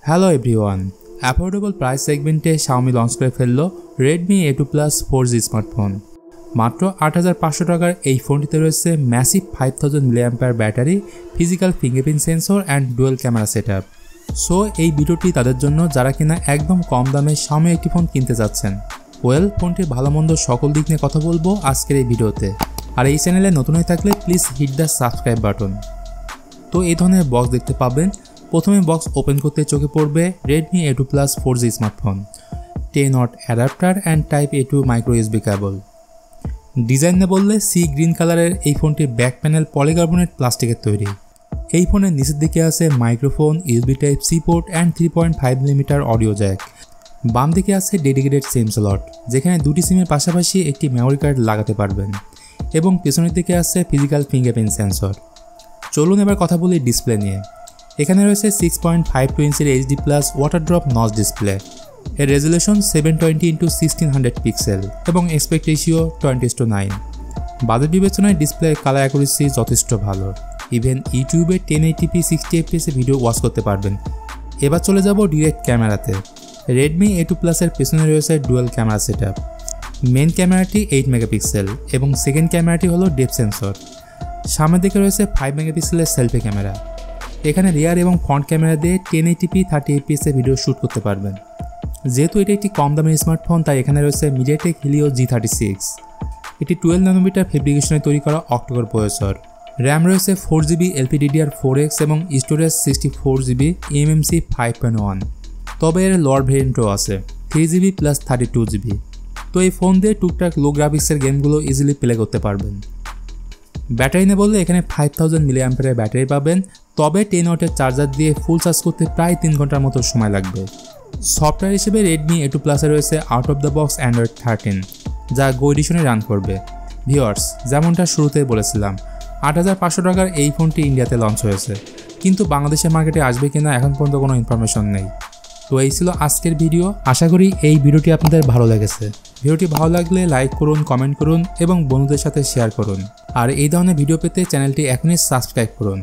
Hello everyone, affordable price সেগমেন্টে Xiaomi launch করে ফেললো Redmi A2 Plus 4G smartphone. মাত্র ৮৫০০ টাকার এই ফোনটিতে রয়েছে massive 5000 mAh battery, physical fingerprint sensor and dual camera setup. So এই ভিডিওটি তাদের জন্য যারা কিনা একদম কম দামে Xiaomi একটি ফোন কিনতে চাচ্ছেন। ফোনটির ভালো মন্দ সকল দিক নিয়ে কথা বলবো আজকের এই ভিডিওতে। আর এই চ্যানেলে নতুন হয়ে থাকলে please hit the subscribe button. তো এই ধরনের বক্স দেখতে পাবেন। প্রথমে বক্স ওপেন করতে চোখে পড়বে Redmi A2 Plus 4G smartphone, 10W adapter and type A2 micro USB কেবল। ডিজাইনে বললে সি গ্রিন কালারের এই ফোনটির ব্যাক প্যানেল পলিকার্বনেট প্লাস্টিকের তৈরি। এই ফোনের নিচের দিকে আছে microphone, USB type C port and 3.5mm audio jack. বাম দিকে আছে ডেডিকেটেড সিম স্লট, যেখানে দুটি সিমের পাশাপাশি একটি মেমোরি কার্ড লাগাতে পারবেন, এবং পেছনের দিকে আছে ফিজিক্যাল ফিঙ্গারপ্রিন্ট সেন্সর। চলুন এবার কথা বলি ডিসপ্লে নিয়ে। এখানে রয়েছে 6.52 ইঞ্চির HD+ water drop notch display. এর রেজুলেশন 720x1600 পিক্সেল এবং এসপেক্ট রেশিও 20:9। বাজেট বিবেচনায় ডিসপ্লে কালার অ্যাকুরেসি যথেষ্ট ভালো। ইভেন ইউটিউবে 1080p 60fps ভিডিও ওয়াচ করতে পারবেন। এবার চলে যাব ডিরেক্ট ক্যামেরাতে। Redmi A2 Plus এর পেছনে রয়েছে ডুয়েল ক্যামেরা সেটআপ। মেন ক্যামেরাটি 8 মেগাপিক্সেল এবং সেকেন্ড ক্যামেরাটি হলো ডেপথ সেন্সর। সামনের দিকে রয়েছে 5 মেগাপিক্সেলের সেলফি ক্যামেরা। এখানে রিয়ার এবং ফ্রন্ট ক্যামেরা দিয়ে 1080p 30fps ভিডিও শ্যুট করতে পারবেন। যেহেতু এটি একটি কম দামের স্মার্টফোন, তাই এখানে রয়েছে MediaTek Helio G36। এটি 12nm ফেব্রিকেশনে তৈরি করা অক্টোকোর প্রসেসর। র্যাম রয়েছে 4GB LPDDR4X এবং স্টোরেজ 64GB eMMC 5.1। তবে এর লোয়ার ভেরিয়েন্টও আছে, 3GB + 32GB। তো এই ফোন দিয়ে টুকটাক লো গ্রাফিক্সের গেমগুলো ইজিলি প্লে করতে পারবেন। ব্যাটারি নিয়ে বললে এখানে 5000 mAh ব্যাটারি পাবেন, তবে 10W চার্জার দিয়ে ফুল চার্জ করতে প্রায় 3 ঘন্টার মতো সময় লাগবে। সফটওয়্যার হিসেবে Redmi A2 Plus রয়েছে out of the box Android 13, যা গো এডিশনে রান করবে। ভিউয়ার্স, যেমনটা শুরুতেই বলেছিলাম, ৮৫০০ টাকার এই ফোনটি ইন্ডিয়াতে লঞ্চ হয়েছে, কিন্তু বাংলাদেশের মার্কেটে আসবে কিনা এখন পর্যন্ত কোনো ইনফরমেশন নেই। তো এই ছিল আজকের ভিডিও। আশা করি এই ভিডিওটি আপনাদের ভালো লেগেছে। ভিডিওটি ভালো লাগলে লাইক করুন, কমেন্ট করুন এবং বন্ধুদের সাথে শেয়ার করুন। আর এই ধরনের ভিডিও পেতে চ্যানেলটি এখনই সাবস্ক্রাইব করুন।